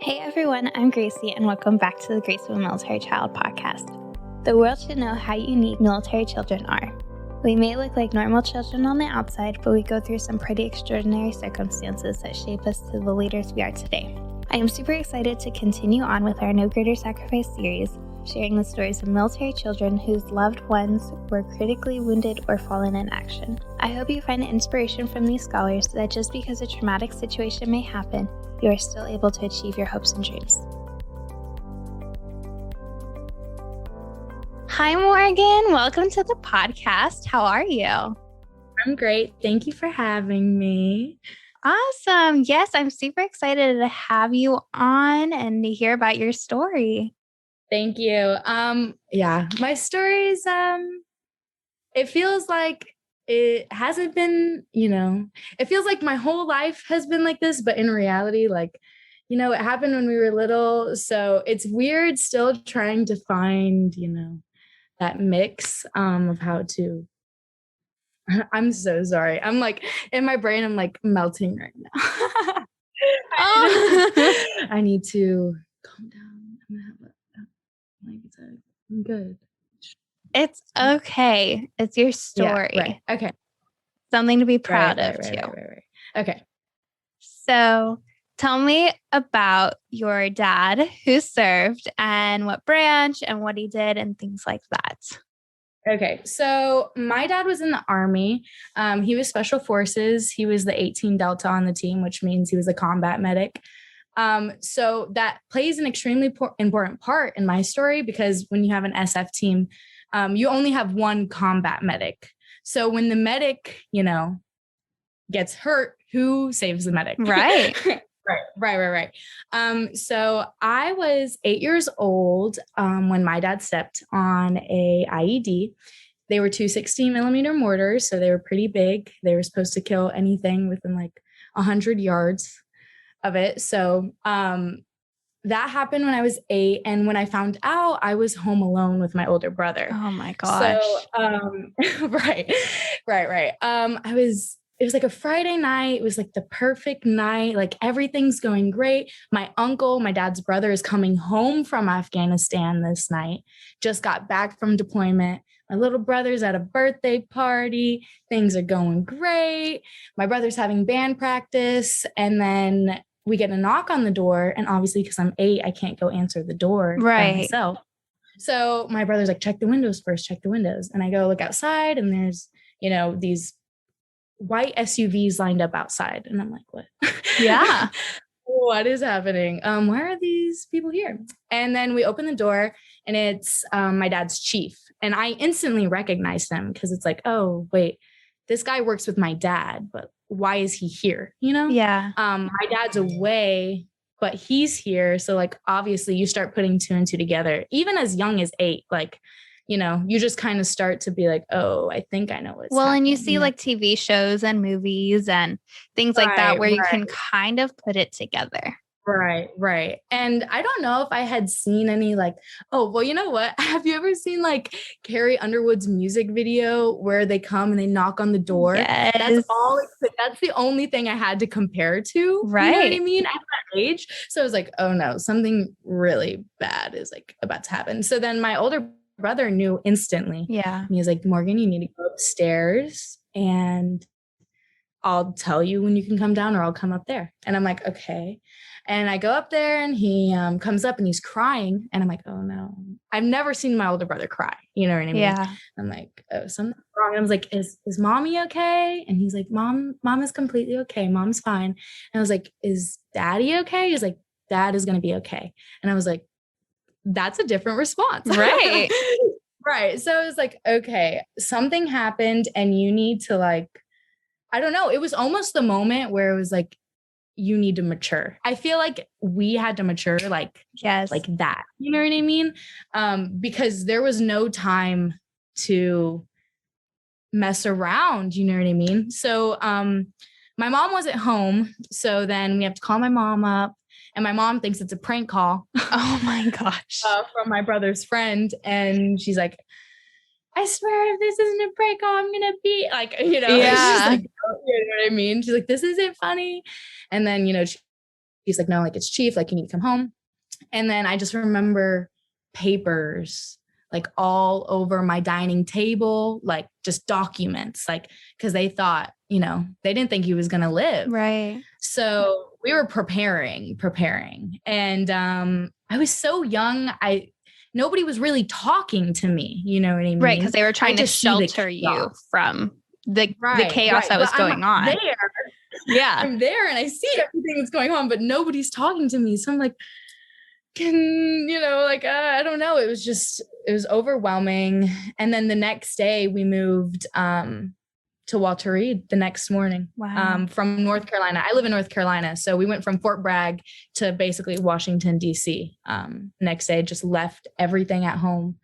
Hey everyone, I'm Gracie and welcome back to the Gracie Military Child podcast. The world should know how unique military children are. We may look like normal children on the outside, but we go through some pretty extraordinary circumstances that shape us to the leaders we are today. I am super excited to continue on with our No Greater Sacrifice series, sharing the stories of military children whose loved ones were critically wounded or fallen in action. I hope you find inspiration from these scholars that just because a traumatic situation may happen, you are still able to achieve your hopes and dreams. Hi, Morgan. Welcome to the podcast. How are you? I'm great. Thank you for having me. Awesome. Yes, I'm super excited to have you on and to hear about your story. Thank you. My story is, it feels like it hasn't been, it feels like my whole life has been like this, but in reality, it happened when we were little. So it's weird still trying to find, that mix of how to. I'm so sorry. I'm like, in my brain, I'm like melting right now. I need to calm down. I'm gonna have I'm good. It's okay. It's your story. Yeah, right. Okay. Something to be proud of too. Right. Okay. So tell me about your dad who served and what branch and what he did and things like that. Okay. So my dad was in the Army. He was Special Forces. He was the 18 Delta on the team, which means he was a combat medic. So that plays an extremely important part in my story because when you have an SF team, you only have one combat medic. So when the medic, gets hurt, who saves the medic? Right. Right. So I was 8 years old when my dad stepped on a IED. They were 2 16-millimeter mortars, so they were pretty big. They were supposed to kill anything within 100 yards of it. So that happened when I was 8. And when I found out, I was home alone with my older brother. Oh my gosh. So, right. It was like a Friday night. It was like the perfect night. Like everything's going great. My uncle, my dad's brother, is coming home from Afghanistan this night. Just got back from deployment. My little brother's at a birthday party. Things are going great. My brother's having band practice. And then we get a knock on the door. And obviously, because I'm 8, I can't go answer the door by myself. So my brother's like, check the windows first, check the windows. And I go look outside and there's, these white SUVs lined up outside. And I'm like, what? Yeah. What is happening? Why are these people here? And then we open the door and it's my dad's chief. And I instantly recognized him because it's like, oh, wait, this guy works with my dad, but why is he here? Yeah. My dad's away, but he's here. So obviously you start putting 2 and 2 together, even as young as 8, you just kind of start to be like, oh, I think I know what's happening. And you see TV shows and movies and things like that where you can kind of put it together. Right. And I don't know if I had seen any you know what? Have you ever seen Carrie Underwood's music video where they come and they knock on the door? Yes. That's the only thing I had to compare to. Right. You know what I mean? At that age. So I was like, oh no, something really bad is about to happen. So then my older brother knew instantly. Yeah. And he was like, Morgan, you need to go upstairs and I'll tell you when you can come down or I'll come up there. And I'm like, okay. And I go up there and he comes up and he's crying. And I'm like, oh no, I've never seen my older brother cry. You know what I mean? Yeah. I'm like, oh, something's wrong. And I was like, is mommy okay? And he's like, mom is completely okay. Mom's fine. And I was like, is daddy okay? He's like, dad is going to be okay. And I was like, that's a different response. Right. Right. So I was like, okay, something happened and you need to I don't know. It was almost the moment where it was like, you need to mature. I feel like we had to mature yes, like that. You know what I mean? Because there was no time to mess around. You know what I mean? So my mom wasn't home. So then we have to call my mom up. And my mom thinks it's a prank call. Oh my gosh. From my brother's friend. And she's like, I swear if this isn't a prank call, I'm going to be Yeah. She's like, oh, you know what I mean? She's like, this isn't funny. And then, He's like, no, like it's Chief, like you need to come home. And then I just remember papers like all over my dining table, like just documents, like, because they thought, you know, they didn't think he was going to live. Right. So we were preparing. And I was so young. Nobody was really talking to me. You know what I mean? Right. Because they were trying to shelter you from the chaos that was going on. Yeah. I'm there and I see everything that's going on, but nobody's talking to me. So I'm like, I don't know. It was overwhelming. And then the next day we moved to Walter Reed the next morning. Wow. From North Carolina. I live in North Carolina. So we went from Fort Bragg to basically Washington, D.C. Next day, just left everything at home.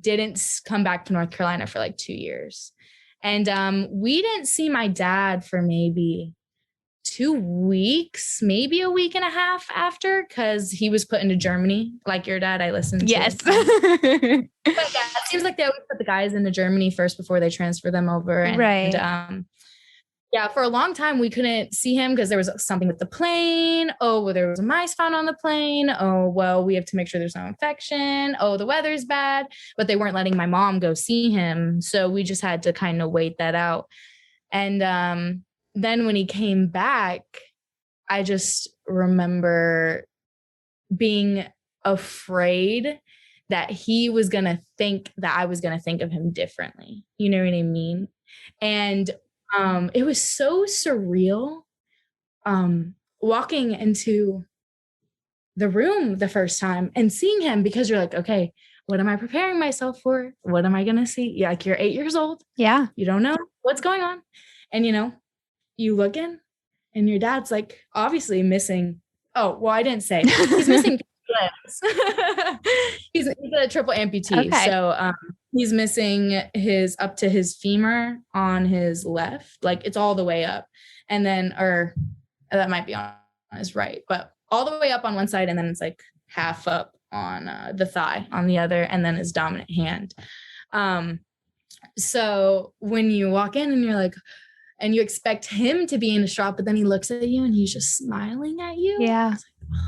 Didn't come back to North Carolina for like 2 years. And we didn't see my dad for maybe 2 weeks, maybe a week and a half after, because he was put into Germany. Like your dad, I listened to. Yes. But yeah, it seems like they always put the guys into Germany first before they transfer them over. And, right. Yeah, for a long time, we couldn't see him because there was something with the plane. Oh, well, there was a mice found on the plane. Oh, well, we have to make sure there's no infection. Oh, the weather's bad. But they weren't letting my mom go see him. So we just had to kind of wait that out. And then when he came back, I just remember being afraid that he was going to think that I was going to think of him differently. You know what I mean? And it was so surreal walking into the room the first time and seeing him, because you're like, okay, what am I preparing myself for? What am I going to see? Yeah, like you're 8 years old. Yeah. You don't know what's going on. And, you look in and your dad's like obviously missing. Oh, well, I didn't say he's missing limbs. he's a triple amputee. Okay. So he's missing his up to his femur on his left, like it's all the way up. And then, or that might be on his right, but all the way up on one side. And then it's like half up on the thigh on the other, and then his dominant hand. So when you walk in and you're like, and you expect him to be in a shop, but then he looks at you and he's just smiling at you. Yeah. I was like,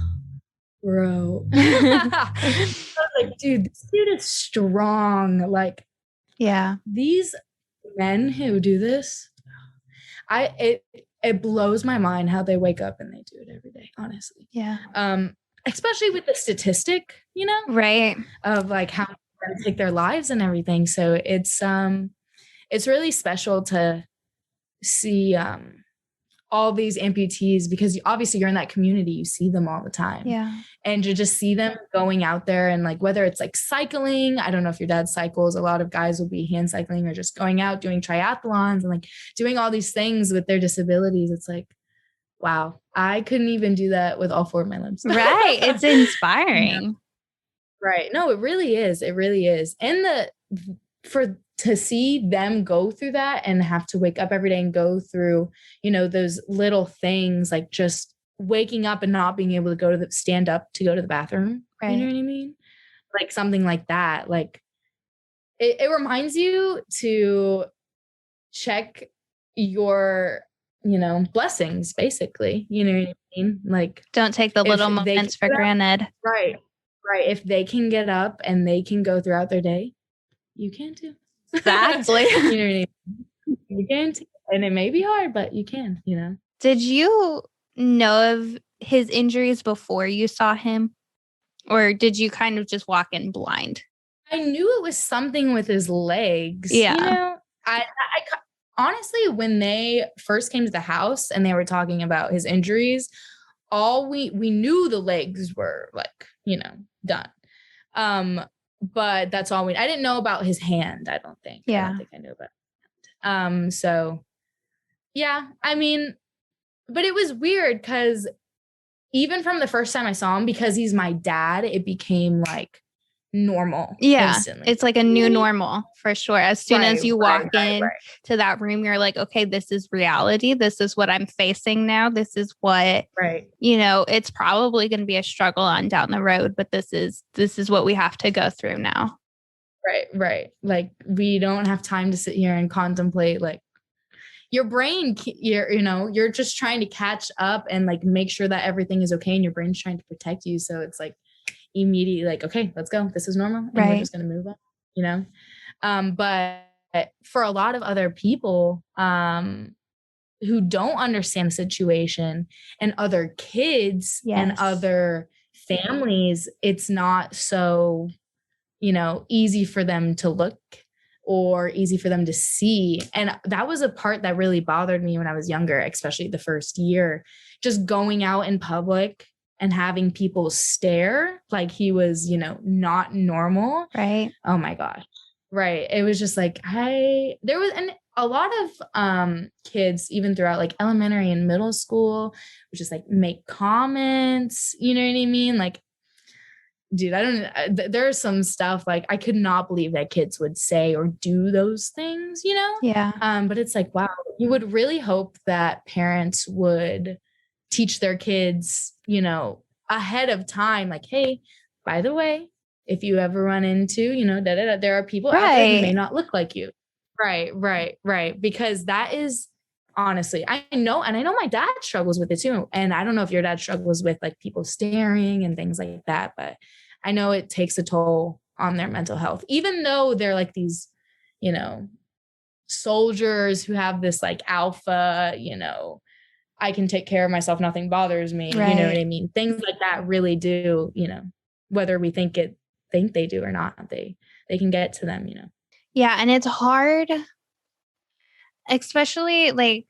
bro. I was like, dude, this dude is strong. Like, yeah, these men who do this, it blows my mind how they wake up and they do it every day, honestly. Yeah. Especially with the statistic, right, of like how they take their lives and everything. So it's really special to see all these amputees, because obviously you're in that community, you see them all the time. Yeah. And to just see them going out there and like, whether it's like cycling, I don't know if your dad cycles, a lot of guys will be hand cycling or just going out doing triathlons and like doing all these things with their disabilities. It's like, wow, I couldn't even do that with all 4 of my limbs. Right. It's inspiring. Yeah. Right. No, it really is. It really is. And to see them go through that and have to wake up every day and go through, those little things, like just waking up and not being able to stand up to go to the bathroom. Right. You know what I mean? Like something like that. Like it reminds you to check your, blessings, basically. You know what I mean? Like, don't take the little moments for granted. Right. Right. If they can get up and they can go throughout their day, you can too. Exactly. You know what I mean? You can too. And it may be hard, but you can, Did you know of his injuries before you saw him? Or did you kind of just walk in blind? I knew it was something with his legs. Yeah. I honestly, when they first came to the house and they were talking about his injuries, all we knew the legs were like, done. But that's all I didn't know about his hand, I don't think. Yeah. I don't think I knew about it. So yeah, I mean, but it was weird because even from the first time I saw him, because he's my dad, it became like normal. Yeah. Instantly. It's like a new normal for sure. As soon as you walk in to that room, you're like, okay, this is reality. This is what I'm facing now. This is what, it's probably going to be a struggle on down the road, but this is what we have to go through now. Right. Like we don't have time to sit here and contemplate like, your brain, you're just trying to catch up and like make sure that everything is okay. And your brain's trying to protect you. So it's like immediately like, okay, let's go. This is normal. And we're just going to move on, but for a lot of other people, who don't understand the situation and other kids and other families, it's not so, easy for them to look or easy for them to see. And that was a part that really bothered me when I was younger, especially the first year, just going out in public and having people stare like he was, not normal. Right. Oh my gosh. Right. It was just like, there was a lot of kids, even throughout like elementary and middle school, would just like make comments, you know what I mean? Like, dude, there's some stuff like I could not believe that kids would say or do those things, Yeah. But it's like, wow, you would really hope that parents would teach their kids, ahead of time, like, hey, by the way, if you ever run into, there are people out there who may not look like you. Right. Because that is honestly, I know my dad struggles with it too. And I don't know if your dad struggles with like people staring and things like that, but I know it takes a toll on their mental health, even though they're like these, soldiers who have this like alpha, I can take care of myself. Nothing bothers me. Right. You know what I mean? Things like that really do, whether we think they do or not, they can get to them, Yeah. And it's hard, especially like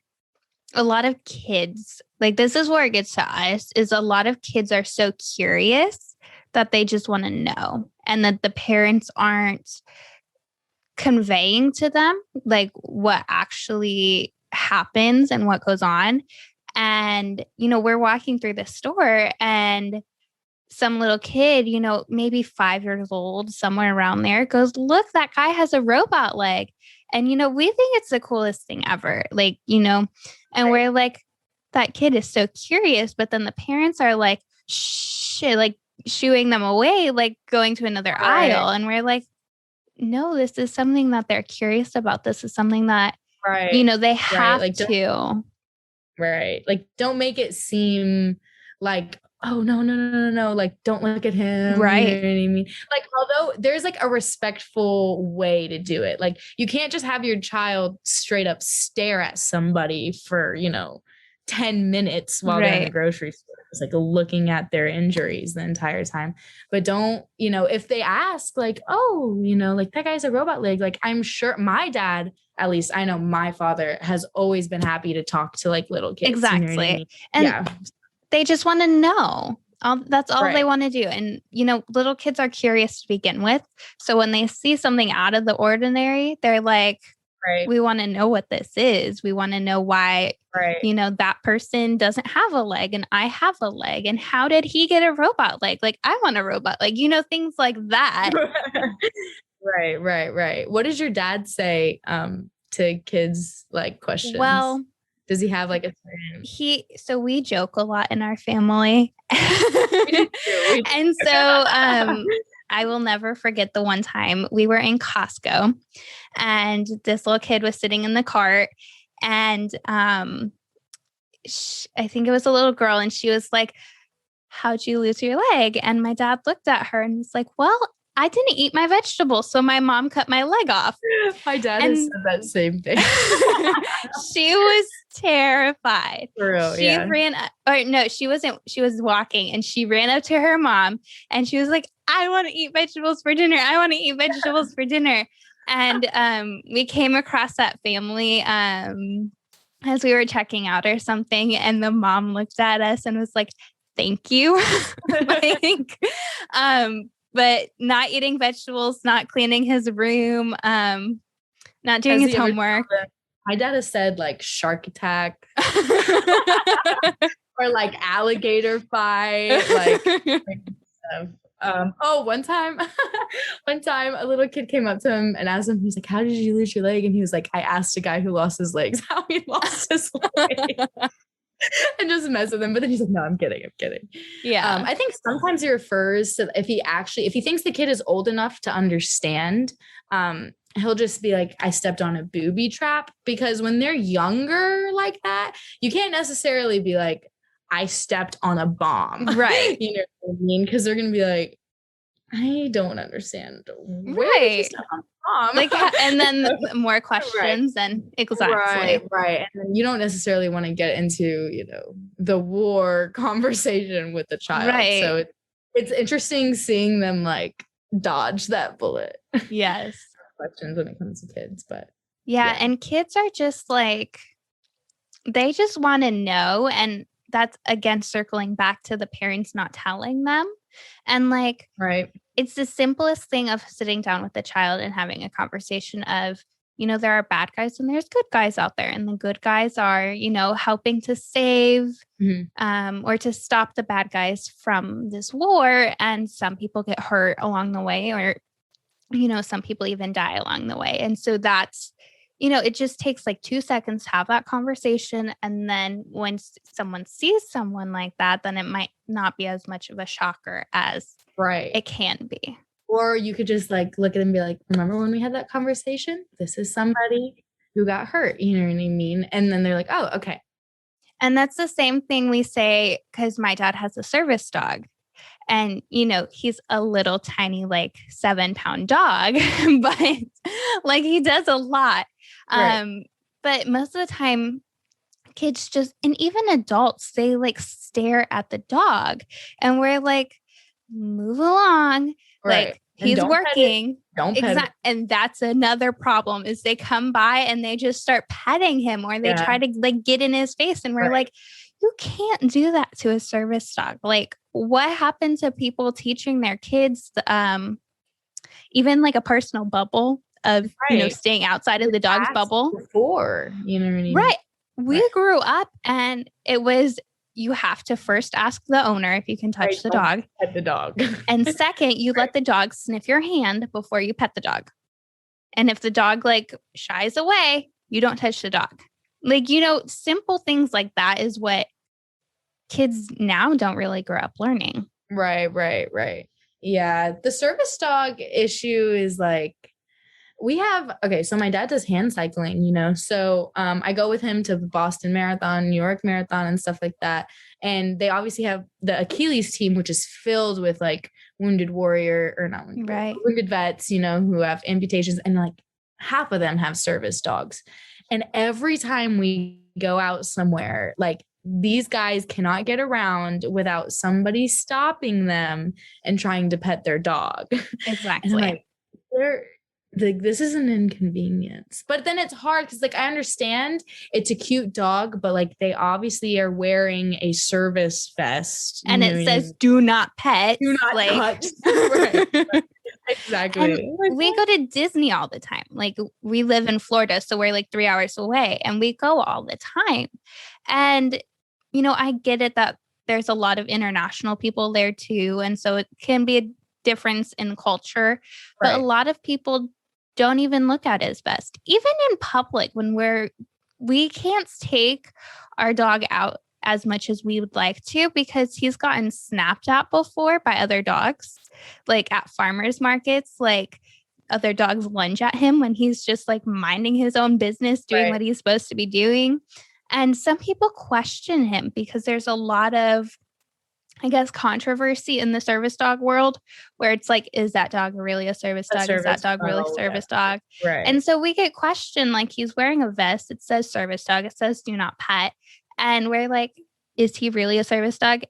a lot of kids, like this is where it gets to us, is a lot of kids are so curious that they just want to know, and that the parents aren't conveying to them like what actually happens and what goes on. And, we're walking through the store and some little kid, maybe 5 years old, somewhere around there, goes, look, that guy has a robot leg. And, we think it's the coolest thing ever. Like, and we're like, that kid is so curious. But then the parents are like, shit, like shooing them away, like going to another aisle. And we're like, no, this is something that they're curious about. This is something that, they have like, to. Right. Like, don't make it seem like, oh, no. Like, don't look at him. Right. You know what I mean? Like, although there's like a respectful way to do it. Like, you can't just have your child straight up stare at somebody for, 10 minutes while they're in the grocery store. It's like looking at their injuries the entire time. But don't, if they ask like, oh, like that guy's a robot leg. Like, I'm sure my dad, at least I know my father, has always been happy to talk to like little kids. Exactly. You know what I mean? And they just want to know. That's all they want to do. And, little kids are curious to begin with. So when they see something out of the ordinary, they're like, we want to know what this is. We want to know why, that person doesn't have a leg and I have a leg. And how did he get a robot leg? Like, I want a robot leg, things like that. Right. What does your dad say to kids like questions? Well, does he have like a so we joke a lot in our family. And so I will never forget the one time we were in Costco and this little kid was sitting in the cart, and I think it was a little girl, and she was like, how'd you lose your leg? And my dad looked at her and was like, well, I didn't eat my vegetables, so my mom cut my leg off. My dad has said that same thing. She was terrified. For real, she ran, or no, she wasn't. She was walking, and she ran up to her mom, and she was like, I want to eat vegetables for dinner. I want to eat vegetables for dinner. And we came across that family as we were checking out or something, and the mom looked at us and was like, thank you. But not eating vegetables, not cleaning his room, not doing his homework. My dad has said like shark attack or like alligator fight, like stuff. One time a little kid came up to him and asked him, he's like, how did you lose your leg? And he was like, I asked a guy who lost his legs how he lost his leg. And just mess with him. But then he's like, no, I'm kidding. Yeah. I think sometimes he refers to if he thinks the kid is old enough to understand, he'll just be like, I stepped on a booby trap, because when they're younger like that, you can't necessarily be like, I stepped on a bomb. Right. You know what I mean? Because they're going to be like, I don't understand. Where did you step on a bomb? Like, and then more questions and exactly. Right. And then you don't necessarily want to get into, you know, the war conversation with the child. Right. So it's interesting seeing them like dodge that bullet. Yes. Questions when it comes to kids, but yeah, and kids are just like, they just want to know, and that's again circling back to the parents not telling them. And like, right, it's the simplest thing of sitting down with the child and having a conversation of, you know, there are bad guys and there's good guys out there, and the good guys are, you know, helping to save or to stop the bad guys from this war, and some people get hurt along the way, or you know, some people even die along the way. And so that's, you know, it just takes like 2 seconds to have that conversation. And then when someone sees someone like that, then it might not be as much of a shocker as it can be. Or you could just like look at them and be like, remember when we had that conversation? This is somebody who got hurt. You know what I mean? And then they're like, oh, okay. And that's the same thing we say, because my dad has a service dog. And, you know, he's a little tiny, like 7-pound dog, but like he does a lot. But most of the time, kids just, and even adults, they like stare at the dog, and we're like, move along. Like he's working. Don't pet it. And that's another problem, is they come by and they just start petting him, or they try to like get in his face. And we're like, you can't do that to a service dog. Like, what happened to people teaching their kids, even like a personal bubble of, you know, staying outside of the dog's bubble before, you know what I mean? Right. We grew up and it was, you have to first ask the owner if you can touch the dog. Pet the dog. And second, you let the dog sniff your hand before you pet the dog. And if the dog like shies away, you don't touch the dog. Like, you know, simple things like that is what kids now don't really grow up learning. Right. Yeah. The service dog issue is like, so my dad does hand cycling, you know, so I go with him to the Boston Marathon, New York Marathon, and stuff like that. And they obviously have the Achilles team, which is filled with like wounded vets, you know, who have amputations, and like half of them have service dogs. And every time we go out somewhere, like these guys cannot get around without somebody stopping them and trying to pet their dog. Exactly. And like, this is an inconvenience. But then it's hard because like I understand it's a cute dog, but like they obviously are wearing a service vest. And it says do not pet. Do not touch. Right. Exactly. And we go to Disney all the time. Like we live in Florida, so we're like 3 hours away, and we go all the time. And, you know, I get it that there's a lot of international people there too. And so it can be a difference in culture, but a lot of people don't even look at it as best. Even in public, when we can't take our dog out as much as we would like to, because he's gotten snapped at before by other dogs, like at farmers markets, like other dogs lunge at him when he's just like minding his own business, doing what he's supposed to be doing. And some people question him because there's a lot of, I guess, controversy in the service dog world where it's like, is that dog really a service dog? Is that dog really a service dog? Right. And so we get questioned, like he's wearing a vest. It says service dog. It says do not pet. And we're like, is he really a service dog?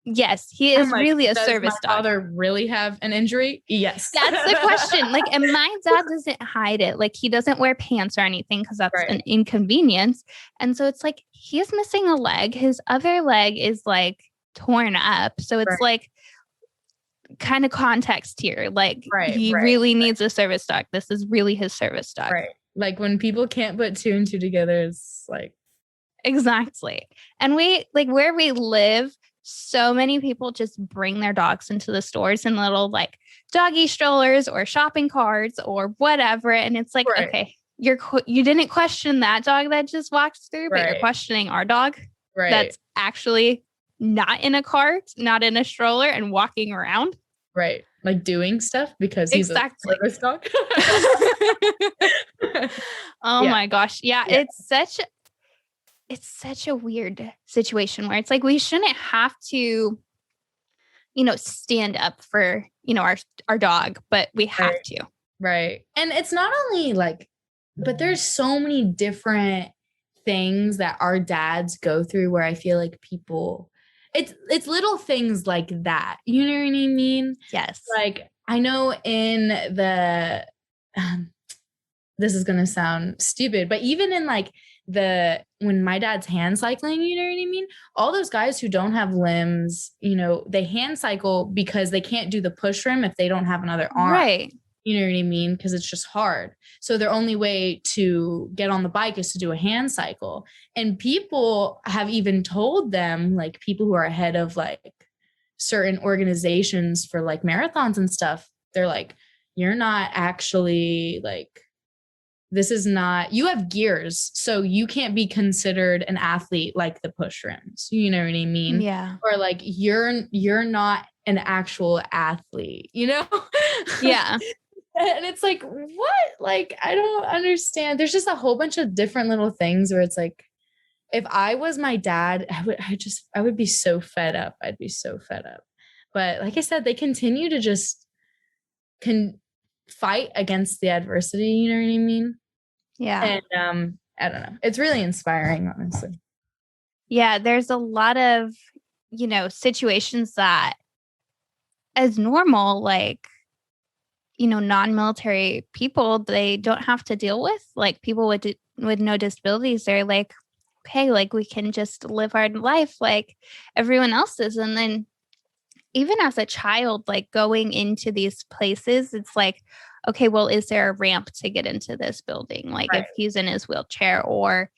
Yes, he is really a service dog. Does my father really have an injury? Yes. That's the question. Like, and my dad doesn't hide it. Like he doesn't wear pants or anything because that's an inconvenience. And so it's like, he's missing a leg. His other leg is like torn up. So it's like kind of context here. Like he really needs a service dog. This is really his service dog. Right. Like when people can't put two and two together, it's like. Exactly. And we like where we live, so many people just bring their dogs into the stores in little like doggy strollers or shopping carts or whatever. And it's like, okay, you didn't question that dog that just walked through, but you're questioning our dog that's actually not in a cart, not in a stroller and walking around. Right. Like doing stuff because he's Exactly. a service dog. Oh Yeah. my gosh. Yeah, Yeah. it's such a weird situation where it's like we shouldn't have to, stand up for, our dog, but we have Right. to. Right. And it's not only like, but there's so many different things that our dads go through where I feel like people, it's little things like that. You know what I mean? Yes. Like I know in the, this is going to sound stupid, but even in like when my dad's hand cycling, you know what I mean? All those guys who don't have limbs, they hand cycle because they can't do the push rim if they don't have another arm. Right. You know what I mean? Because it's just hard. So their only way to get on the bike is to do a hand cycle. And people have even told them, like people who are ahead of like certain organizations for like marathons and stuff, they're like, you're not actually like, this is not, you have gears, so you can't be considered an athlete like the push rims. You know what I mean? Yeah. Or like you're not an actual athlete, Yeah. And it's like, what? Like, I don't understand. There's just a whole bunch of different little things where it's like, if I was my dad, I would be so fed up. I'd be so fed up. But like I said, they continue to just fight against the adversity. You know what I mean? Yeah. And I don't know. It's really inspiring, honestly. Yeah. There's a lot of, situations that as normal, like, non-military people, they don't have to deal with, like people with no disabilities. They're like, okay, like we can just live our life like everyone else is. And then even as a child, like going into these places, it's like, okay, well, is there a ramp to get into this building? Like Right. if he's in his wheelchair, or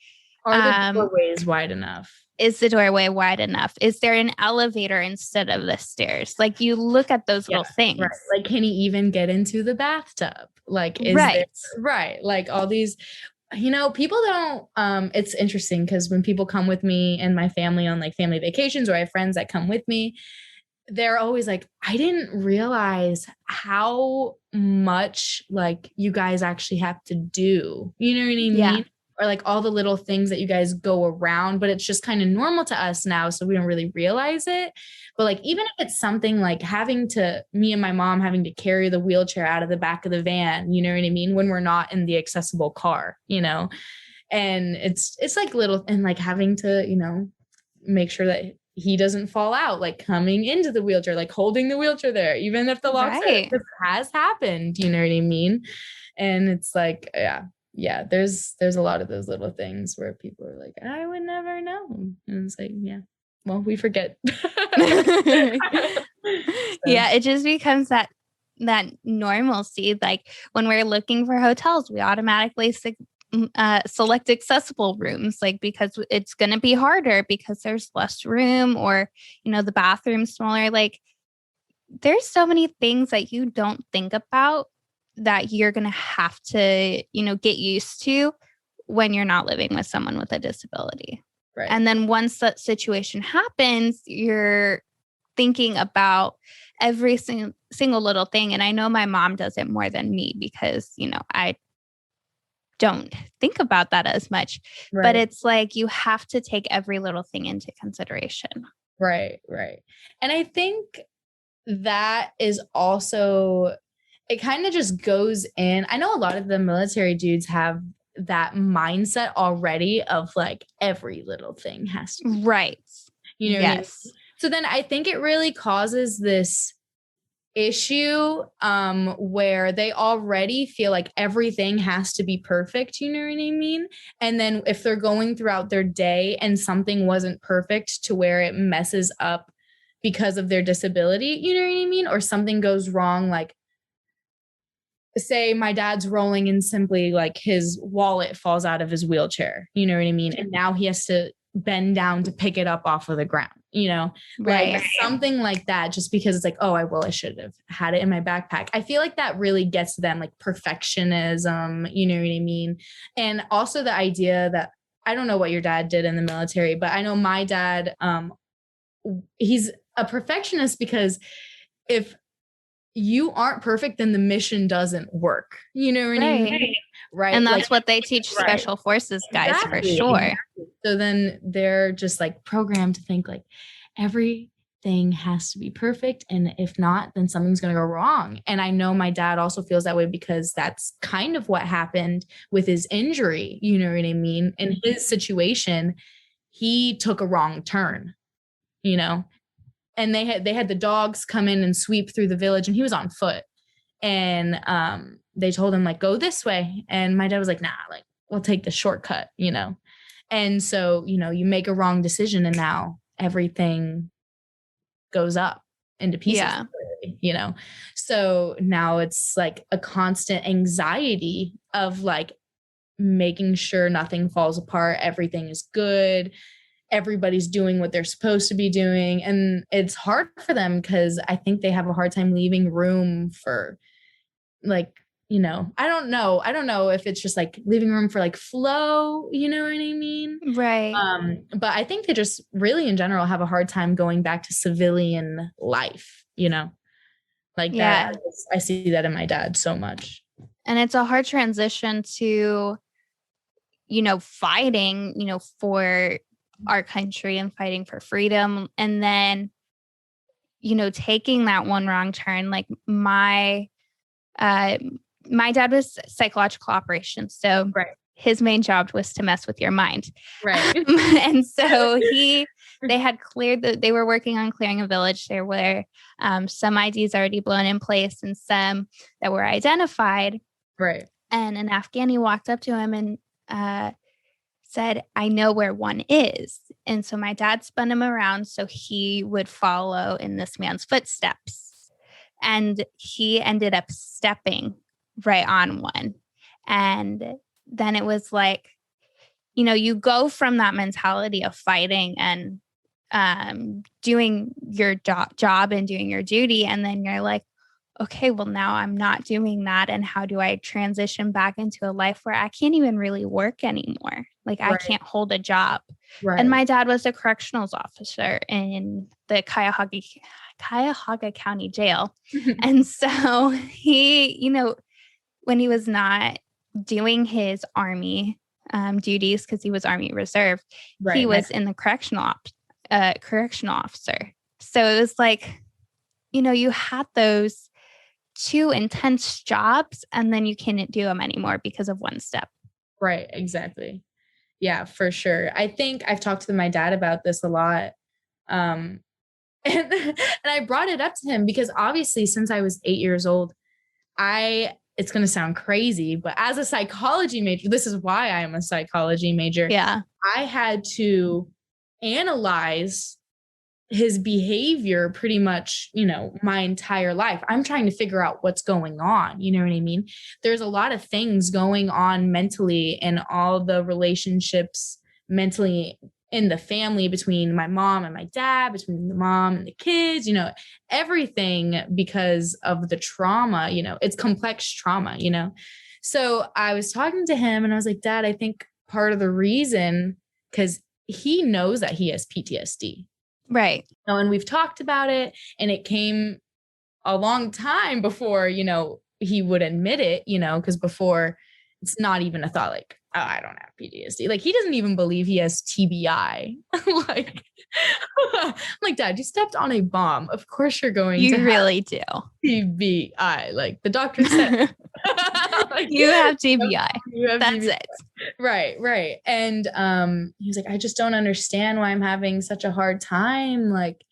are the doorways wide enough? Is the doorway wide enough? Is there an elevator instead of the stairs? Like you look at those little things. Right. Like, can he even get into the bathtub? Like, is right. there, right. Like all these, people don't, it's interesting because when people come with me and my family on like family vacations, or I have friends that come with me, they're always like, I didn't realize how much like you guys actually have to do. You know what I mean? Yeah. Or like all the little things that you guys go around, but it's just kind of normal to us now. So we don't really realize it. But like, even if it's something like me and my mom having to carry the wheelchair out of the back of the van, you know what I mean? When we're not in the accessible car, and it's like little, and like having to, make sure that he doesn't fall out, like coming into the wheelchair, like holding the wheelchair there, even if the locks right. this has happened, you know what I mean? And it's like, yeah, there's a lot of those little things where people are like, I would never know. And it's like, yeah, well, we forget. Yeah, it just becomes that normalcy. Like when we're looking for hotels, we automatically select accessible rooms, like because it's going to be harder because there's less room, or the bathroom's smaller. Like there's so many things that you don't think about that you're going to have to get used to when you're not living with someone with a disability. Right. And then once that situation happens, you're thinking about every single little thing. And I know my mom does it more than me because I don't think about that as much. Right. But it's like you have to take every little thing into consideration. Right. And I think that is also, it kind of just goes in. I know a lot of the military dudes have that mindset already of like every little thing has to be right. Yes. What I mean? So then I think it really causes this issue where they already feel like everything has to be perfect, you know what I mean? And then if they're going throughout their day and something wasn't perfect to where it messes up because of their disability, you know what I mean? Or something goes wrong, like say my dad's rolling and simply like his wallet falls out of his wheelchair, you know what I mean? And now he has to bend down to pick it up off of the ground, right. Like something like that, just because it's like, oh, I should have had it in my backpack. I feel like that really gets to them, like perfectionism, you know what I mean? And also the idea that, I don't know what your dad did in the military, but I know my dad, he's a perfectionist because if you aren't perfect, then the mission doesn't work. You know what I mean? Right. And that's what they teach special forces guys for sure. So then they're just like programmed to think like everything has to be perfect. And if not, then something's going to go wrong. And I know my dad also feels that way because that's kind of what happened with his injury. You know what I mean? In his situation, he took a wrong turn, you know, and they had the dogs come in and sweep through the village, and he was on foot. And they told him like, go this way. And my dad was like, nah, like we'll take the shortcut, you know? And so, you know, you make a wrong decision and now everything goes up into pieces, you know? So now it's like a constant anxiety of like making sure nothing falls apart. Everything is good. Everybody's doing what they're supposed to be doing. And it's hard for them because I think they have a hard time leaving room for like, you know, I don't know if it's just like leaving room for like flow, you know what I mean? Right. But I think they just really in general have a hard time going back to civilian life, you know, like that. I see that in my dad so much. And it's a hard transition to, you know, fighting, you know, for our country and fighting for freedom. And then, you know, taking that one wrong turn, like my dad was psychological operations. So his main job was to mess with your mind. Right. And so they had cleared they were working on clearing a village. There were some IDs already blown in place and some that were identified. Right. And an Afghani walked up to him and said, I know where one is. And so my dad spun him around so he would follow in this man's footsteps. And he ended up stepping right on one. And then it was like, you know, you go from that mentality of fighting and doing your job and doing your duty. And then you're like, okay, well, now I'm not doing that. And how do I transition back into a life where I can't even really work anymore? Like I can't hold a job. And my dad was a correctionals officer in the Cuyahoga County Jail. And so he, you know, when he was not doing his Army duties, because he was Army Reserve, he was in the correctional officer. So it was like, you know, you had those two intense jobs and then you can't do them anymore because of one step. Right. Exactly. Yeah, for sure. I think I've talked to my dad about this a lot. And I brought it up to him because obviously since I was 8 years old, it's going to sound crazy, but as a psychology major, this is why I am a psychology major. Yeah. I had to analyze his behavior pretty much, you know, my entire life. I'm trying to figure out what's going on. You know what I mean? There's a lot of things going on mentally and all the relationships mentally in the family between my mom and my dad, between the mom and the kids, you know, everything because of the trauma, you know, it's complex trauma, you know? So I was talking to him and I was like, Dad, I think part of the reason, because he knows that he has PTSD. Right. You know, and we've talked about it and it came a long time before, you know, he would admit it, you know, because before it's not even a thought like, oh, I don't have PTSD. Like he doesn't even believe he has TBI. like, I'm like, Dad, you stepped on a bomb. Of course you're going to You really do. TBI. Like the doctor said. like, you have TBI. That's TBI. it. Right. And he was like, I just don't understand why I'm having such a hard time, like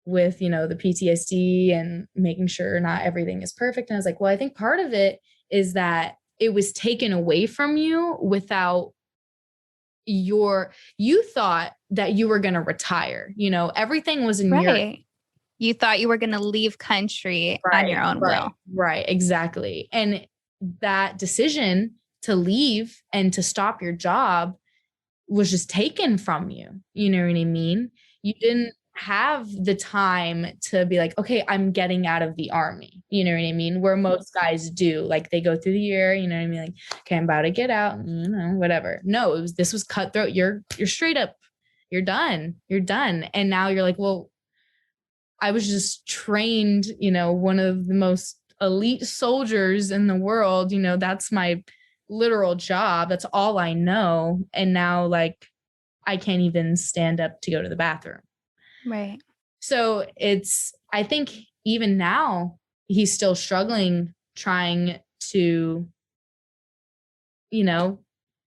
with, you know, the PTSD and making sure not everything is perfect. And I was like, well, I think part of it is that it was taken away from you without you thought that you were going to retire. You know, everything was in your. You thought you were going to leave country on your own will. Right. Exactly. And that decision to leave and to stop your job was just taken from you. You know what I mean? You didn't have the time to be like, okay, I'm getting out of the Army. You know what I mean? Where most guys do, like they go through the year, you know what I mean? Like, okay, I'm about to get out, you know, whatever. No, this was cutthroat. You're straight up, you're done. And now you're like, well, I was just trained, one of the most elite soldiers in the world, that's my literal job. That's all I know. And now like I can't even stand up to go to the bathroom. Right. So I think even now he's still struggling trying to,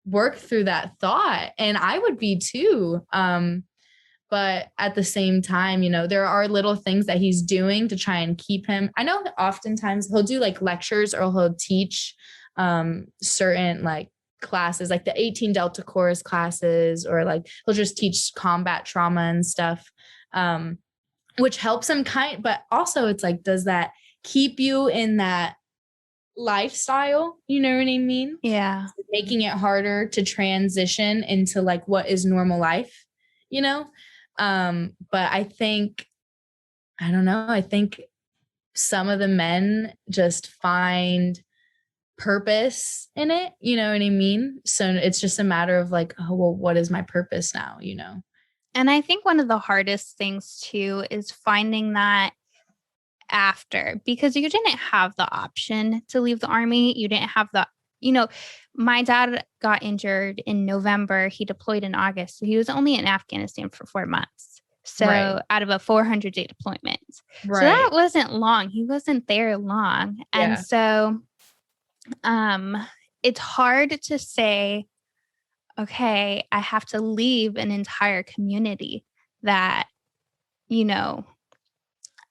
work through that thought. And I would be too. But at the same time, there are little things that he's doing to try and keep him. I know that oftentimes he'll do like lectures or he'll teach certain like classes, like the 18 Delta Chorus classes, or like he'll just teach combat trauma and stuff, which helps him but also it's like, does that keep you in that lifestyle? You know what I mean? Yeah. Making it harder to transition into like what is normal life, but I think, I don't know, I think some of the men just find purpose in it, you know what I mean? So it's just a matter of like, oh, well, what is my purpose now, And I think one of the hardest things too is finding that after, because you didn't have the option to leave the army. You didn't have my dad got injured in November. He deployed in August. So he was only in Afghanistan for 4 months. So out of a 400-day deployment. Right. So that wasn't long. He wasn't there long. Yeah. And so it's hard to say, okay, I have to leave an entire community that,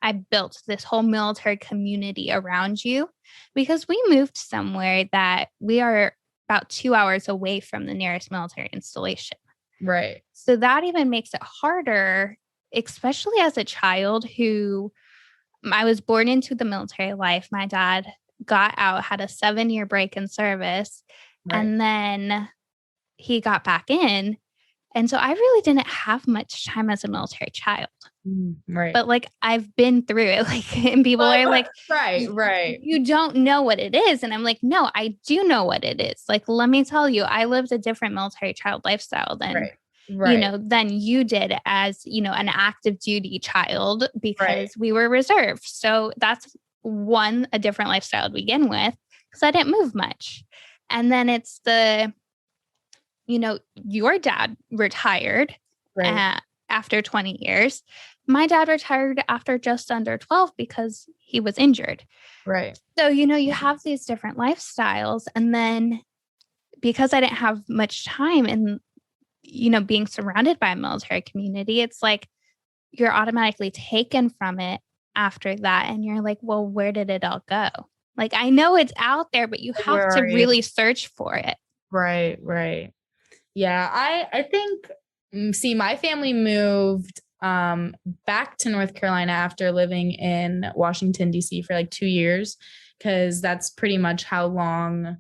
I built this whole military community around you, because we moved somewhere that we are about 2 hours away from the nearest military installation. Right. So that even makes it harder, especially as a child who I was born into the military life. My dad got out, had a 7-year break in service, and then he got back in. And so I really didn't have much time as a military child. Right. But like, I've been through it, like, and people are like, right. You don't know what it is. And I'm like, no, I do know what it is. Like, let me tell you, I lived a different military child lifestyle than, than you did as, an active duty child, because we were reserved. So that's a different lifestyle to begin with, because I didn't move much. And then it's your dad retired after 20 years. My dad retired after just under 12 because he was injured. Right. So, you have these different lifestyles. And then because I didn't have much time in, being surrounded by a military community, it's like you're automatically taken from it after that. And you're like, well, where did it all go? Like, I know it's out there, but you have to really search for it. Right. Yeah, I think, my family moved back to North Carolina after living in Washington, D.C. for like 2 years, because that's pretty much how long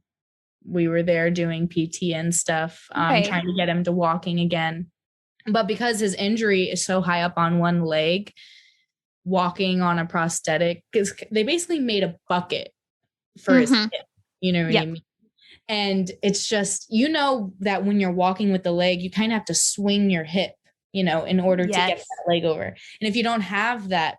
we were there doing PT and stuff, trying to get him to walking again. But because his injury is so high up on one leg, walking on a prosthetic, because they basically made a bucket for his hip, you know what I mean? And it's just, that when you're walking with the leg, you kind of have to swing your hip, in order to get that leg over. And if you don't have that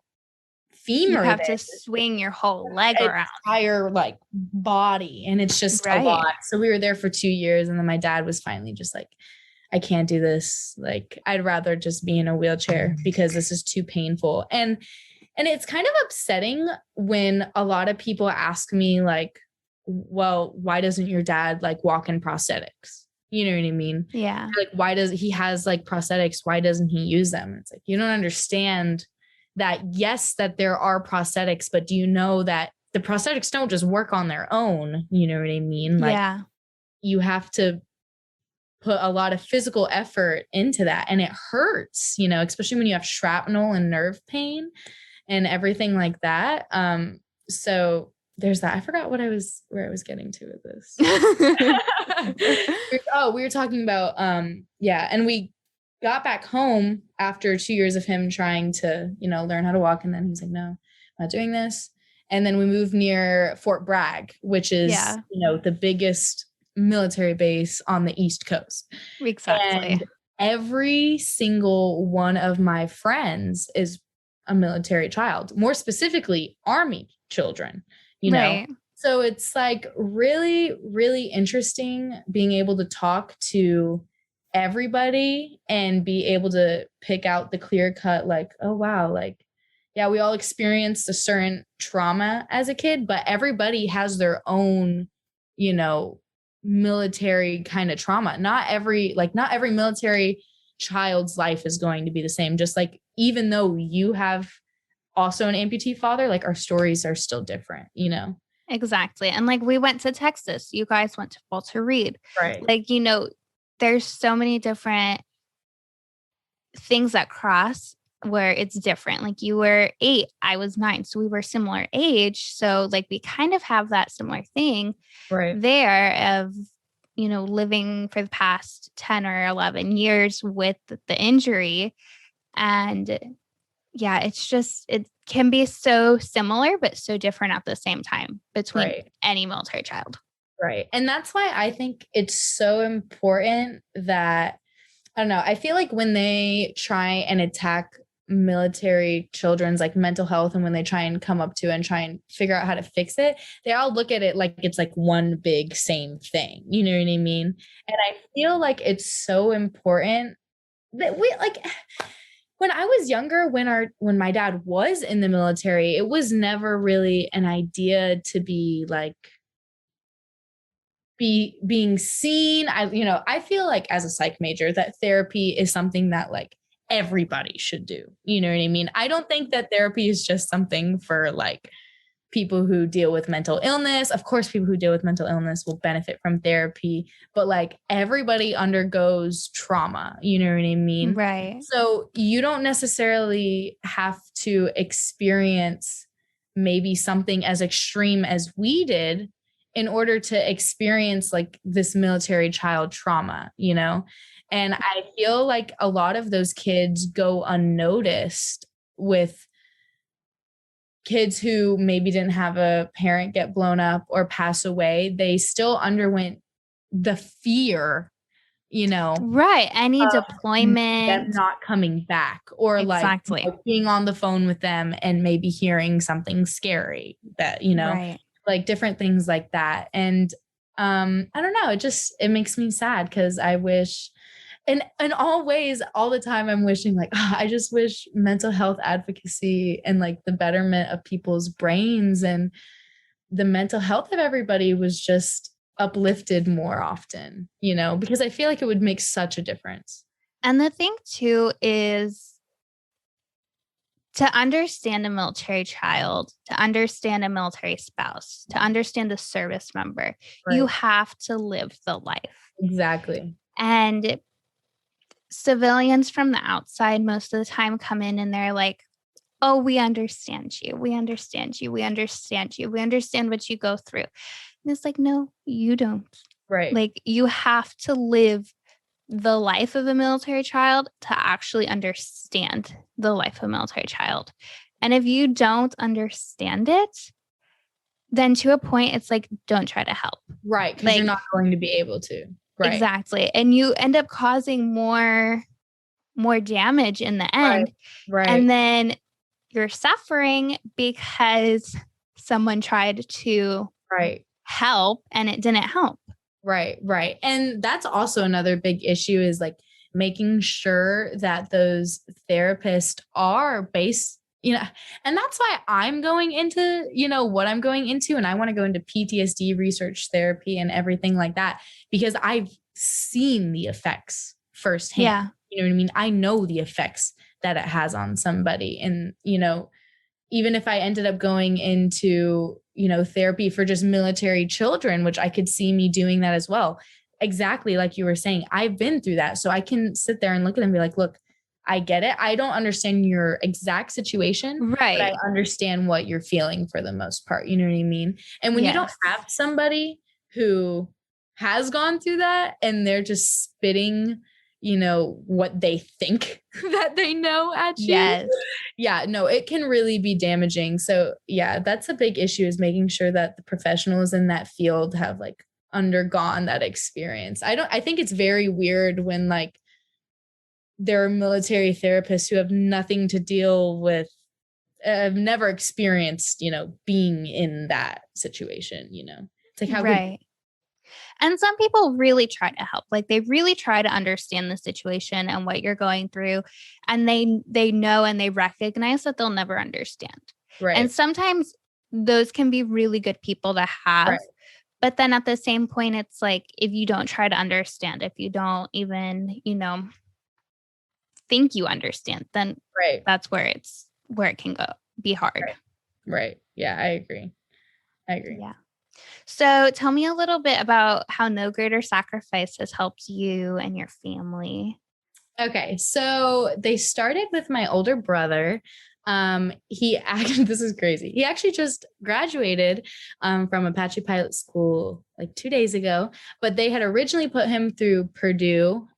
femur, you have to swing your whole leg around. Entire like body. And it's just a lot. So we were there for 2 years. And then my dad was finally just like, I can't do this. Like, I'd rather just be in a wheelchair because this is too painful. And it's kind of upsetting when a lot of people ask me like, well, why doesn't your dad like walk in prosthetics? You know what I mean? Yeah. Like, why does he has like prosthetics? Why doesn't he use them? It's like, you don't understand that. Yes, that there are prosthetics, but do you know that the prosthetics don't just work on their own? You know what I mean? Like, you have to put a lot of physical effort into that, and it hurts, especially when you have shrapnel and nerve pain and everything like that. So there's that. I forgot where I was getting to with this. We were talking about, and we got back home after 2 years of him trying to, learn how to walk. And then he was like, no, I'm not doing this. And then we moved near Fort Bragg, which is, the biggest military base on the East Coast. Exactly. And every single one of my friends is a military child, more specifically Army children, you know? Right. So it's like really, really interesting being able to talk to everybody and be able to pick out the clear cut, like, oh, wow, like, yeah, we all experienced a certain trauma as a kid, but everybody has their own, you know, military kind of trauma. Not every military child's life is going to be the same. Just like, even though you have also an amputee father, like our stories are still different, you know? Exactly. And like we went to Texas, you guys went to Walter Reed. Right. Like, you know, there's so many different things that cross where it's different. Like you were 8, I was 9. So we were similar age. So like we kind of have that similar thing there of, you know, living for the past 10 or 11 years with the injury. And yeah, it's just, it can be so similar, but so different at the same time between any military child. Right. And that's why I think it's so important that, I don't know, I feel like when they try and attack military children's like mental health, and when they try and come up to and try and figure out how to fix it, they all look at it like it's like one big same thing. You know what I mean? And I feel like it's so important that we like, when I was younger, when my dad was in the military, it was never really an idea to be like being seen. I feel like as a psych major that therapy is something that like everybody should do. You know what I mean? I don't think that therapy is just something for like people who deal with mental illness. Of course, people who deal with mental illness will benefit from therapy, but like everybody undergoes trauma. You know what I mean? Right. So you don't necessarily have to experience maybe something as extreme as we did in order to experience like this military child trauma, you know? And I feel like a lot of those kids go unnoticed with kids who maybe didn't have a parent get blown up or pass away. They still underwent the fear, you know, right. Any deployment, them not coming back, or exactly. like being on the phone with them and maybe hearing something scary that, you know, right. like different things like that. And I don't know, it makes me sad because I wish, in all ways, all the time, I'm wishing like, I just wish mental health advocacy and like the betterment of people's brains and the mental health of everybody was just uplifted more often, you know, because I feel like it would make such a difference. And the thing too is to understand a military child, to understand a military spouse, to understand a service member, you have to live the life. Exactly. And civilians from the outside most of the time come in and they're like, oh, we understand you. We understand you. We understand you. We understand what you go through. And it's like, no, you don't. Right. Like you have to live the life of a military child to actually understand the life of a military child. And if you don't understand it, then to a point, it's like, don't try to help. Right. Because you're not going to be able to. Right. Exactly. And you end up causing more damage in the end. Right. And then you're suffering because someone tried to help and it didn't help. Right. And that's also another big issue is like making sure that those therapists are based, you know, and that's why I'm going into, you know, what I'm going into. And I want to go into PTSD research therapy and everything like that, because I've seen the effects firsthand. Yeah. You know what I mean? I know the effects that it has on somebody. And, you know, even if I ended up going into, you know, therapy for just military children, which I could see me doing that as well. Exactly like you were saying, I've been through that. So I can sit there and look at them and be like, look, I get it. I don't understand your exact situation, but I understand what you're feeling for the most part. You know what I mean? And when you don't have somebody who has gone through that and they're just spitting, you know, what they think that they know at you. Yes. Yeah, no, it can really be damaging. So yeah, that's a big issue, is making sure that the professionals in that field have like undergone that experience. I think it's very weird when like there are military therapists who have nothing to deal with I've never experienced, being in that situation, It's like, how Right. And some people really try to help. Like they really try to understand the situation and what you're going through. And they know and they recognize that they'll never understand. right. And sometimes those can be really good people to have. Right. But then at the same point, it's like if you don't try to understand, if you don't even, think you understand, then Right. that's where it can be hard. Right. Yeah, I agree. Yeah. So tell me a little bit about how No Greater Sacrifice has helped you and your family. Okay, so they started with my older brother. This is crazy. He actually just graduated from Apache Pilot School like 2 days ago, but they had originally put him through Purdue,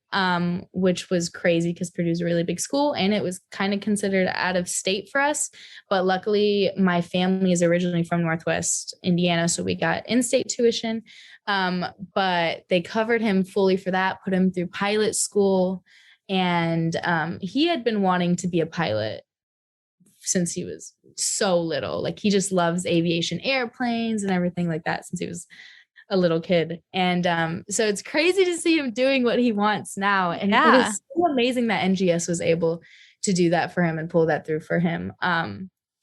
which was crazy because Purdue's a really big school and it was kind of considered out of state for us. But luckily, my family is originally from Northwest Indiana, so we got in-state tuition. But they covered him fully for that, put him through pilot school. And he had been wanting to be a pilot since he was so little. Like he just loves aviation, airplanes and everything like that since he was a little kid. And so it's crazy to see him doing what he wants now. And it is so amazing that NGS was able to do that for him and pull that through for him.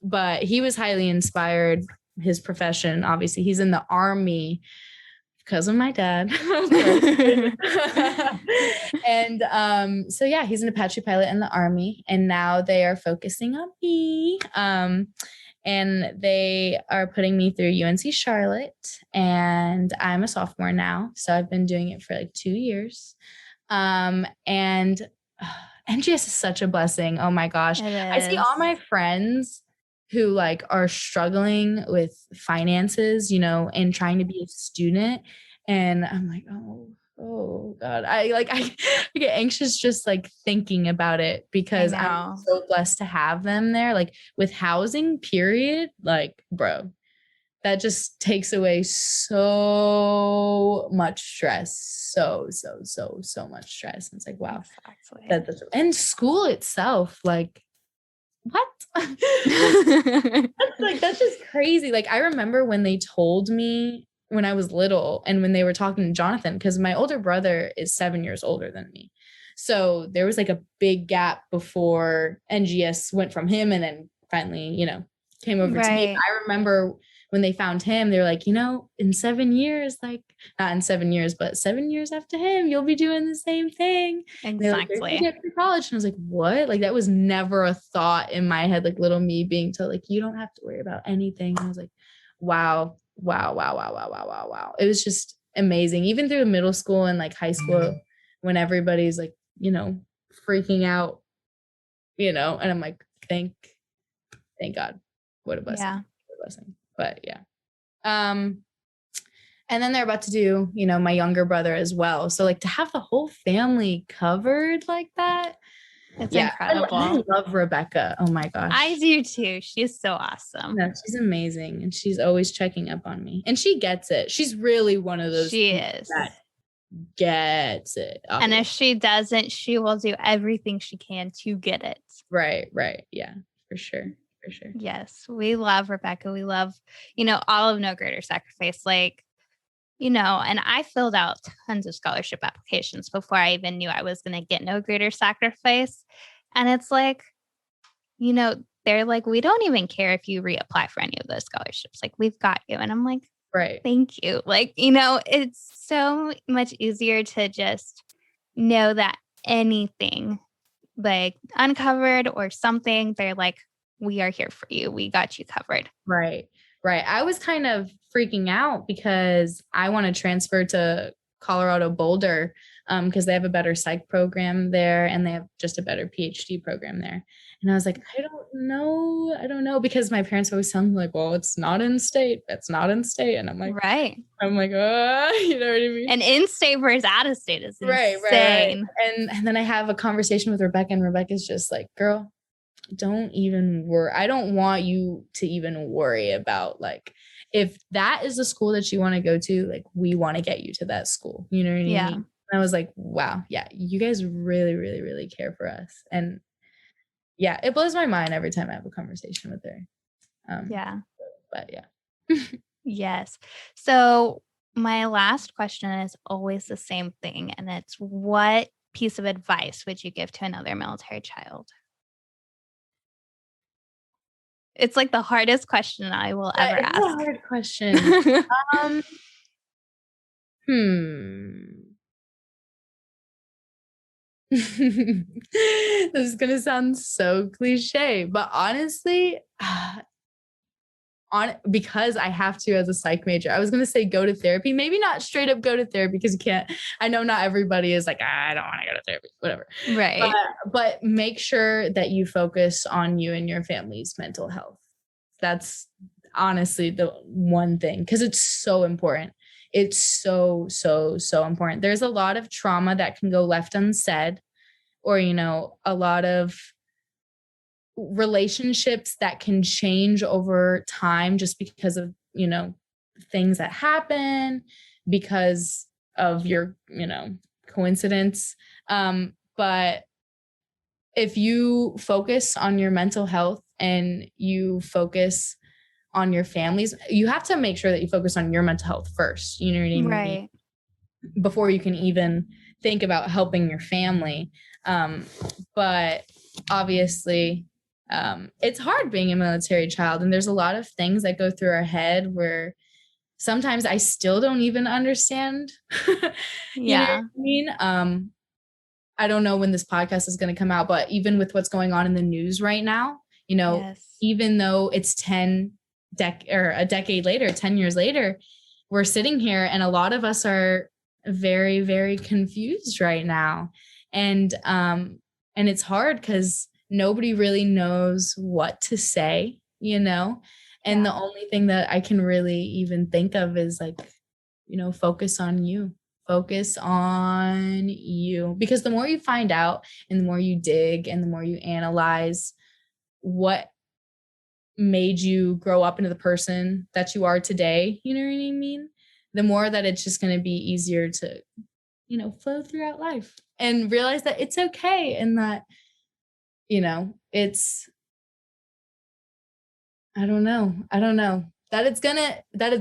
But he was highly inspired. His profession, obviously, he's in the Army because of my dad. And so yeah, he's an Apache pilot in the Army, and now they are focusing on me. And they are putting me through UNC Charlotte, and I'm a sophomore now, so I've been doing it for like 2 years. And NGS is such a blessing. Oh my gosh. I see all my friends who like are struggling with finances, and trying to be a student. And I'm like, oh God. I get anxious just like thinking about it because I'm so blessed to have them there. Like with housing, period, like, bro, that just takes away so much stress. So much stress. And it's like, wow. Exactly. And school itself, like, what? That's just crazy. Like, I remember when they told me when I was little and when they were talking to Jonathan, because my older brother is 7 years older than me. So there was like a big gap before NGS went from him and then finally, came over to me. I remember when they found him, they were like, in 7 years, like not in 7 years, but 7 years after him, you'll be doing the same thing. Exactly. Like, get to college. And I was like, what? Like that was never a thought in my head, like little me being told, like, you don't have to worry about anything. And I was like, wow. It was just amazing. Even through middle school and like high school, when everybody's like, freaking out, and I'm like, thank God. What a blessing. Yeah. What a blessing. But yeah. And then they're about to do, my younger brother as well. So like to have the whole family covered like that. It's incredible. I love Rebecca. Oh my gosh. I do too. She's so awesome. No, she's amazing. And she's always checking up on me. And she gets it. She's really one of those. She is. That gets it. Obviously. And if she doesn't, she will do everything she can to get it. Right. Yeah, for sure. Yes, we love Rebecca. We love, all of No Greater Sacrifice. Like, and I filled out tons of scholarship applications before I even knew I was going to get No Greater Sacrifice. And it's like, they're like, we don't even care if you reapply for any of those scholarships. Like, we've got you. And I'm like, right. Thank you. Like, it's so much easier to just know that anything like uncovered or something, they're like, we are here for you. We got you covered. Right. I was kind of freaking out because I want to transfer to Colorado Boulder because they have a better psych program there and they have just a better PhD program there. And I was like, I don't know because my parents always tell me like, well, it's not in state. And I'm like, right. I'm like, you know what I mean? And in-state versus out-of-state is insane. Right. And then I have a conversation with Rebecca and Rebecca's just like, girl, don't even worry. I don't want you to even worry about like, if that is the school that you want to go to, like we want to get you to that school. You know what I mean? And I was like, wow, yeah, you guys really, really, really care for us. And yeah, it blows my mind every time I have a conversation with her. Yeah. But yeah. Yes. So my last question is always the same thing, and it's what piece of advice would you give to another military child? It's like the hardest question I will ever That is a ask. hard question. Um, This is gonna sound so cliche, but honestly, because I have to as a psych major, I was gonna say go to therapy. Maybe not straight up go to therapy because you can't. I know not everybody is like, I don't want to go to therapy, whatever. Right. But make sure that you focus on you and your family's mental health. That's honestly the one thing, because it's so important. It's so important. There's a lot of trauma that can go left unsaid, or a lot of relationships that can change over time just because of things that happen because of your coincidence. But if you focus on your mental health and you focus on your families, you have to make sure that you focus on your mental health first, you know what I mean? Right. Before you can even think about helping your family. But obviously, it's hard being a military child, and there's a lot of things that go through our head where sometimes I still don't even understand. You know what I mean? I don't know when this podcast is going to come out, but even with what's going on in the news right now, Yes. even though it's a decade later, 10 years later, we're sitting here and a lot of us are very, very confused right now. And it's hard because nobody really knows what to say, and the only thing that I can really even think of is like, focus on you. Focus on you, because the more you find out and the more you dig and the more you analyze what made you grow up into the person that you are today, you know what I mean? The more that it's just going to be easier to, flow throughout life and realize that it's okay, and that, it's, I don't know, that it's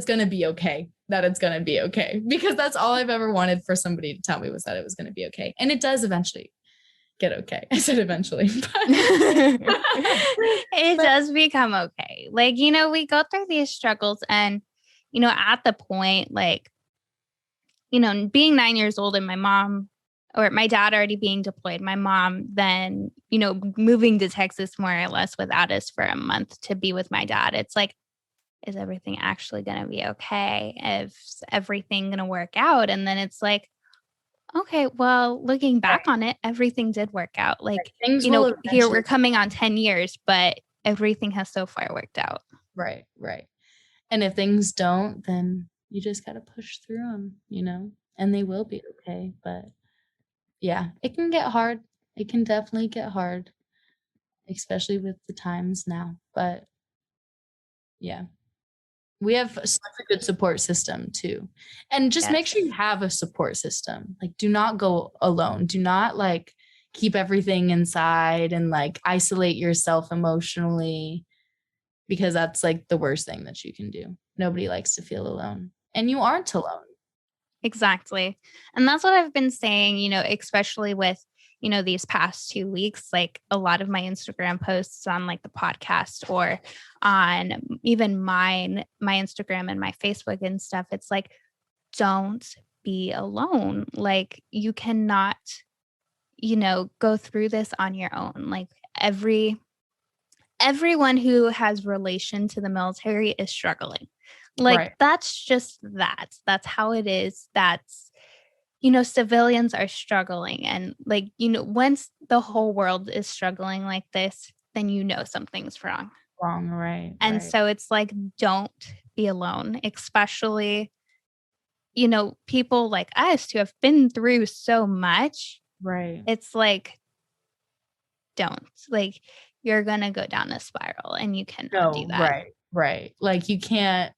gonna be okay. That it's gonna be okay, because that's all I've ever wanted for somebody to tell me, was that it was gonna be okay, and it does eventually get okay. I said eventually, It does become okay. Like, we go through these struggles, and at the point, like, being 9 years old and my dad already being deployed, my mom then, moving to Texas more or less without us for a month to be with my dad. It's like, is everything actually going to be okay? Is everything going to work out? And then it's like, okay, well, looking back on it, everything did work out. Like, things will here eventually, we're coming on 10 years, but everything has so far worked out. right. And if things don't, then you just got to push through them, and they will be okay. But yeah, it can get hard. It can definitely get hard, especially with the times now. But yeah, we have such a good support system too. And just make sure you have a support system. Like, do not go alone. Do not like keep everything inside and like isolate yourself emotionally, because that's like the worst thing that you can do. Nobody likes to feel alone, and you aren't alone. Exactly. And that's what I've been saying, especially with, these past 2 weeks, like a lot of my Instagram posts on like the podcast or on even my Instagram and my Facebook and stuff. It's like, don't be alone. Like, you cannot, go through this on your own. Like, everyone who has relation to the military is struggling. Like, Right. that's just that's how it is. That's, civilians are struggling. And like, once the whole world is struggling like this, then something's wrong. Right. And so it's like, don't be alone, especially, people like us who have been through so much. Right. It's like, don't. Like, you're going to go down a spiral and you cannot do that. Right. Like, you can't,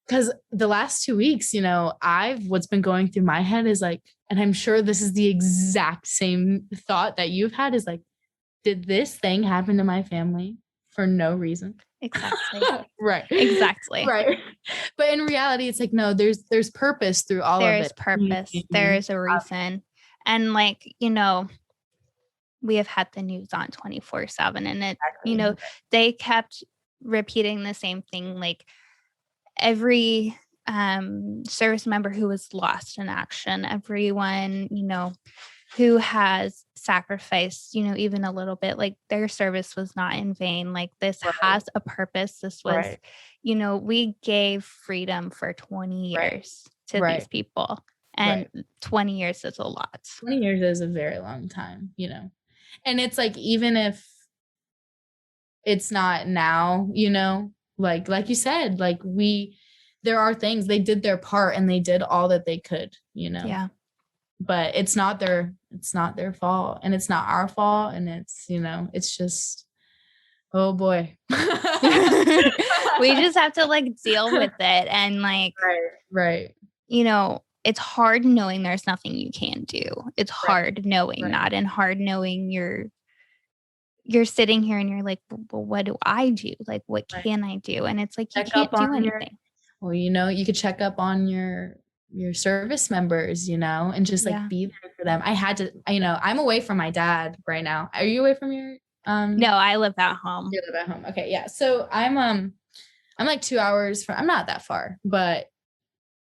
because the last 2 weeks, what's been going through my head is like, and I'm sure this is the exact same thought that you've had, is like, did this thing happen to my family for no reason? Exactly. Right. Exactly. Right. But in reality, it's like, no, there's purpose through all of it. There's purpose. There's a reason. And like, we have had the news on 24/7, and it, Exactly. they kept repeating the same thing. Like every service member who was lost in action, everyone, who has sacrificed, even a little bit, like their service was not in vain. Like this has a purpose. This was, we gave freedom for 20 years to these people. And 20 years is a lot. 20 years is a very long time, And it's like, even if it's not now, like you said, like there are things, they did their part and they did all that they could, Yeah. But it's not their fault, and it's not our fault. And it's, it's just, oh boy. We just have to like deal with it. And like, right. It's hard knowing there's nothing you can do. It's hard knowing that, and hard knowing you're sitting here and you're like, well, what do I do? Like, what can I do? And it's like, you can't do anything. Well, you could check up on your service members, and just like be there for them. I had to, I'm away from my dad right now. Are you away from your, No, I live at home. You live at home. Okay. Yeah. So I'm like 2 hours from, I'm not that far, but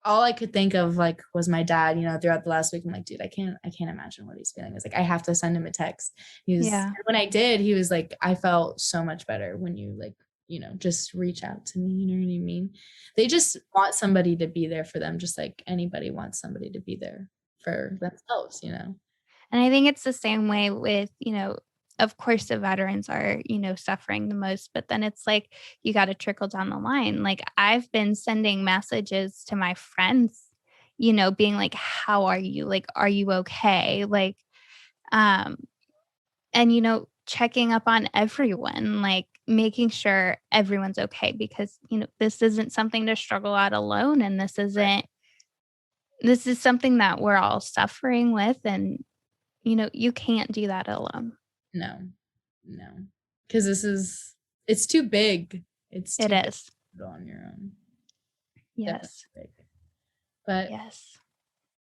all I could think of like was my dad, throughout the last week. I'm like, dude, I can't imagine what he's feeling. It's like, I have to send him a text. When I did, he was like, I felt so much better when you like, just reach out to me. You know what I mean? They just want somebody to be there for them. Just like anybody wants somebody to be there for themselves, And I think it's the same way with, of course the veterans are, suffering the most, but then it's like, you got to trickle down the line. Like I've been sending messages to my friends, being like, how are you? Like, are you okay? Like, and, checking up on everyone, like making sure everyone's okay, because, this isn't something to struggle out alone. And this is something that we're all suffering with. And, you can't do that alone. No, because it's too big. It is on your own. Yes. But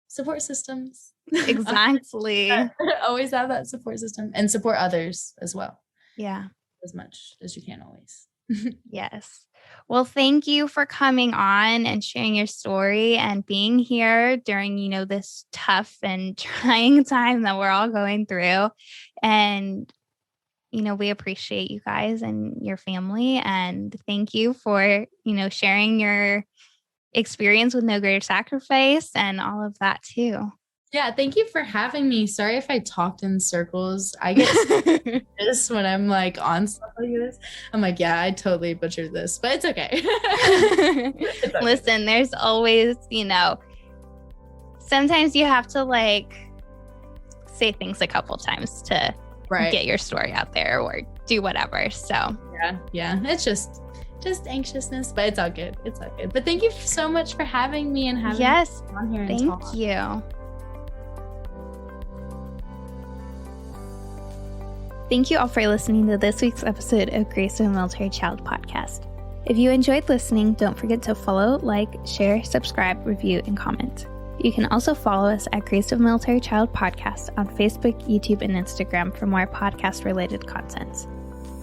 support systems. Exactly. Always have that support system, and support others as well. Yeah. As much as you can always. Yes. Well, thank you for coming on and sharing your story and being here during, this tough and trying time that we're all going through. And, we appreciate you guys and your family. And thank you for, sharing your experience with No Greater Sacrifice and all of that too. Yeah, thank you for having me. Sorry if I talked in circles. I get this when I'm like on stuff like this. I'm like, yeah, I totally butchered this, but it's okay. It's okay. Listen, there's always, sometimes you have to like say things a couple times to get your story out there or do whatever. So yeah, it's just anxiousness, but it's all good. It's all good. But thank you so much for having me and having me on here and talk. Thank you. Thank you all for listening to this week's episode of Grace of a Military Child podcast. If you enjoyed listening, don't forget to follow, like, share, subscribe, review, and comment. You can also follow us at Grace of a Military Child podcast on Facebook, YouTube, and Instagram for more podcast-related content.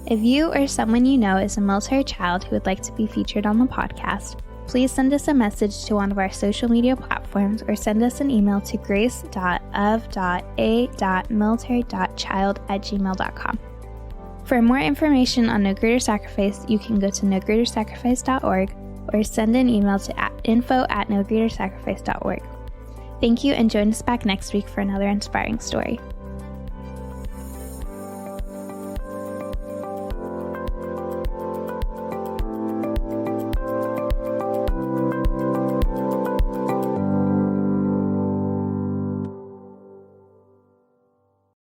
If you or someone you know is a military child who would like to be featured on the podcast, please send us a message to one of our social media platforms or send us an email to grace.of.a.military.child@gmail.com. For more information on No Greater Sacrifice, you can go to nogreatersacrifice.org or send an email to info@nogreatersacrifice.org. Thank you, and join us back next week for another inspiring story.